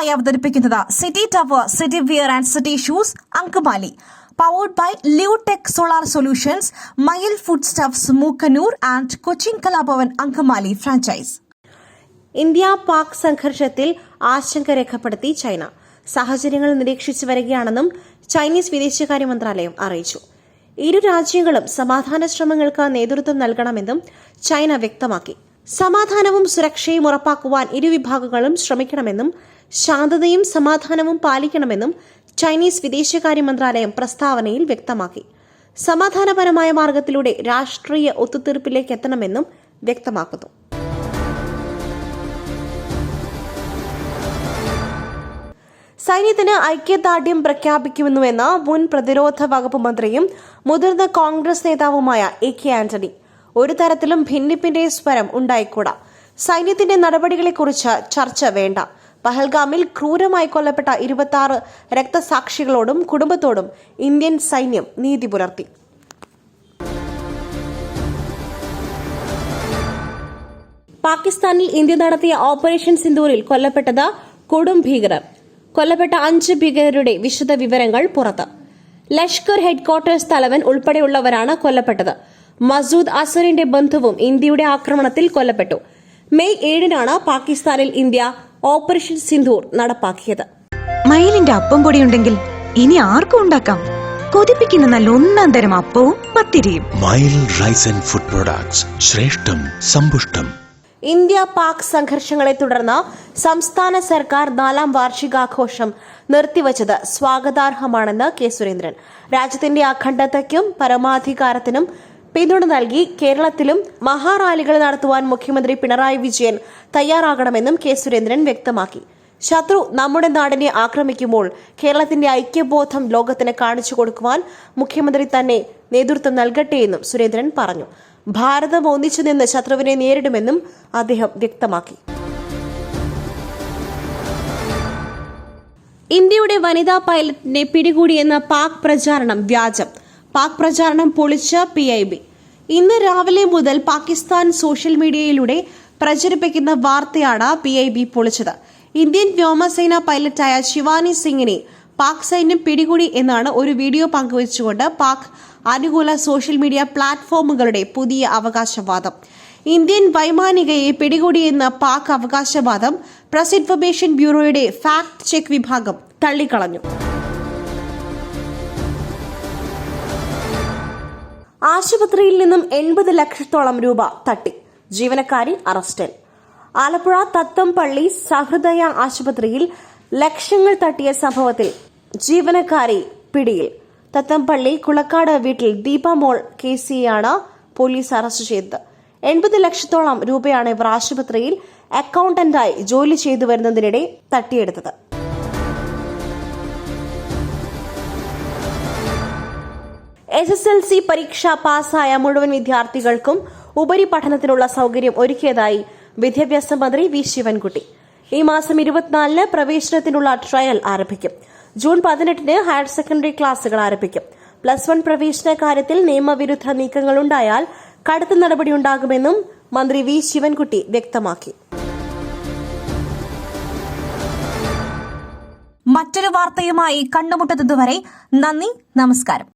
നിങ്ങൾക്കായി അവതരിപ്പിക്കുന്നത് city tower, city wear and city shoes, Angamaly. Powered by Leotech solar solutions, Mayil food stuffs, Mookkannoor and Cochin Kalabhavan Angamaly franchise. India Pak സംഘർഷത്തിൽ ആശങ്ക രേഖപ്പെടുത്തി China. സാഹചര്യങ്ങൾ നിരീക്ഷിച്ചു വരികയാണെന്നും ചൈനീസ് വിദേശകാര്യ മന്ത്രാലയം അറിയിച്ചു. ഇരു രാജ്യങ്ങളും സമാധാന ശ്രമങ്ങൾക്ക് നേതൃത്വം നൽകണമെന്നും ചൈന വ്യക്തമാക്കി. സമാധാനവും സുരക്ഷയും ഉറപ്പാക്കുവാൻ ഇരുവിഭാഗങ്ങളും ശ്രമിക്കണമെന്നും ശാന്തതയും സമാധാനവും പാലിക്കണമെന്നും ചൈനീസ് വിദേശകാര്യ മന്ത്രാലയം പ്രസ്താവനയിൽ വ്യക്തമാക്കി. സമാധാനപരമായ മാർഗത്തിലൂടെ രാഷ്ട്രീയ ഒത്തുതീർപ്പിലേക്ക് എത്തണമെന്നും വ്യക്തമാക്കുന്നു. സൈന്യത്തിന് ഐക്യദാർഢ്യം പ്രഖ്യാപിക്കുമെന്നുവെന്ന് മുൻ പ്രതിരോധ വകുപ്പ് മന്ത്രിയും മുതിർന്ന കോൺഗ്രസ് നേതാവുമായ AK ആന്റണി. ഒരു തരത്തിലും ഭിന്നിപ്പിന്റെ സ്വരം ഉണ്ടായിക്കൂടാ. സൈന്യത്തിന്റെ നടപടികളെക്കുറിച്ച് ചർച്ച വേണ്ട. പഹൽഗാമിൽ ക്രൂരമായി കൊല്ലപ്പെട്ട 26 രക്തസാക്ഷികളോടും കുടുംബത്തോടും ഇന്ത്യൻ സൈന്യം നീതി പുലർത്തി. പാകിസ്ഥാനിൽ ഇന്ത്യ നടത്തിയ ഓപ്പറേഷൻ സിന്ദൂരിൽ കൊല്ലപ്പെട്ടത് കൊടും ഭീകരർ. കൊല്ലപ്പെട്ട 5 ഭീകരരുടെ വിശദ വിവരങ്ങൾ പുറത്ത്. ലഷ്കർ ഹെഡ്ക്വാർട്ടേഴ്സ് തലവൻ ഉൾപ്പെടെയുള്ളവരാണ് കൊല്ലപ്പെട്ടത്. മസൂദ് അസറിന്റെ ബന്ധുവും ഇന്ത്യയുടെ ആക്രമണത്തിൽ കൊല്ലപ്പെട്ടു. മെയ് 7-നാണ് പാകിസ്ഥാനിൽ ഇന്ത്യ ഓപ്പറേഷൻ സിന്ദൂർ നടപ്പാക്കിയത്. മയിലിന്റെ അപ്പം പൊടിയുണ്ടെങ്കിൽ ഇനി ആർക്കും ഉണ്ടാക്കാം. കൊതിപ്പിക്കുന്ന നല്ല ഒന്നാം തരം അപ്പവും പത്തിരിയും. മയിൽ റൈസ് ആൻഡ് ഫുഡ് പ്രൊഡക്ട്സ്, ശ്രേഷ്ഠം സമ്പുഷ്ടം. ഇന്ത്യ പാക് സംഘർഷങ്ങളെ തുടർന്ന് സംസ്ഥാന സർക്കാർ 4ാം വാർഷികാഘോഷം നിർത്തിവച്ചത് സ്വാഗതാർഹമാണെന്ന് കെ സുരേന്ദ്രൻ. രാജ്യത്തിന്റെ അഖണ്ഡതയ്ക്കും പരമാധികാരത്തിനും പിന്തുണ നൽകി കേരളത്തിലും മഹാറാലികൾ നടത്തുവാൻ മുഖ്യമന്ത്രി പിണറായി വിജയൻ തയ്യാറാകണമെന്നും കെ സുരേന്ദ്രൻ വ്യക്തമാക്കി. ശത്രു നമ്മുടെ നാടിനെ ആക്രമിക്കുമ്പോൾ കേരളത്തിന്റെ ഐക്യബോധം ലോകത്തിന് കാണിച്ചു കൊടുക്കുവാൻ മുഖ്യമന്ത്രി തന്നെ നേതൃത്വം നൽകട്ടെയെന്നും സുരേന്ദ്രൻ പറഞ്ഞു. ഭാരതം ഒന്നിച്ചു നിന്ന് ശത്രുവിനെ നേരിടുമെന്നും അദ്ദേഹം വ്യക്തമാക്കി. ഇന്ത്യയുടെ വനിതാ പൈലറ്റിനെ പിടികൂടിയെന്ന പാക് പ്രചാരണം വ്യാജം. പാക് പ്രചാരണം പൊളിച്ച PIB. ഇന്ന് രാവിലെ മുതൽ പാകിസ്ഥാൻ സോഷ്യൽ മീഡിയയിലൂടെ പ്രചരിപ്പിക്കുന്ന വാർത്തയാണ് PIB പൊളിച്ചത്. ഇന്ത്യൻ വ്യോമസേന പൈലറ്റായ ശിവാനി സിംഗിനെ പാക് സൈന്യം പിടികൂടി എന്നാണ് ഒരു വീഡിയോ പങ്കുവച്ചുകൊണ്ട് പാക് അനുകൂല സോഷ്യൽ മീഡിയ പ്ലാറ്റ്ഫോമുകളുടെ പുതിയ അവകാശവാദം. ഇന്ത്യൻ വൈമാനികയെ പിടികൂടിയെന്ന പാക് അവകാശവാദം പ്രസ് ഇൻഫർമേഷൻ ബ്യൂറോയുടെ ഫാക്ട് ചെക്ക് വിഭാഗം തള്ളിക്കളഞ്ഞു. ആശുപത്രിയിൽ നിന്നും 80 ലക്ഷത്തോളം രൂപ തട്ടി. ജീവനക്കാരി അറസ്റ്റിൽ. ആലപ്പുഴ തത്തംപള്ളി സഹൃദയ ആശുപത്രിയിൽ ലക്ഷങ്ങൾ തട്ടിയ സംഭവത്തിൽ ജീവനക്കാരി പിടിയിൽ. തത്തംപള്ളി കുളക്കാട് വീട്ടിൽ ദീപ മോൾ KCയാണ് പോലീസ് അറസ്റ്റ് ചെയ്തത്. 80 ലക്ഷത്തോളം രൂപയാണ് ഇവർ ആശുപത്രിയിൽ അക്കൌണ്ടന്റായി ജോലി ചെയ്തു വരുന്നതിനിടെ തട്ടിയെടുത്തത്. SSLC പരീക്ഷ പാസ്സായ മുഴുവൻ വിദ്യാർത്ഥികൾക്കും ഉപരിപഠനത്തിനുള്ള സൌകര്യം ഒരുക്കിയതായി വിദ്യാഭ്യാസ മന്ത്രി V. ശിവൻകുട്ടി. ഈ മാസം 24-ന് പ്രവേശനത്തിനുള്ള ട്രയൽ ആരംഭിക്കും. ജൂൺ 18-ന് ഹയർ സെക്കൻഡറി ക്ലാസുകൾ ആരംഭിക്കും. +1 പ്രവേശന കാര്യത്തിൽ നിയമവിരുദ്ധ നീക്കങ്ങളുണ്ടായാൽ കടുത്ത നടപടിയുണ്ടാകുമെന്നും മന്ത്രി V. ശിവൻകുട്ടി വ്യക്തമാക്കി. മറ്റൊരു വാർത്തയുമായി കണ്ടുമുട്ടുന്നതുവരെ നന്ദി, നമസ്കാരം.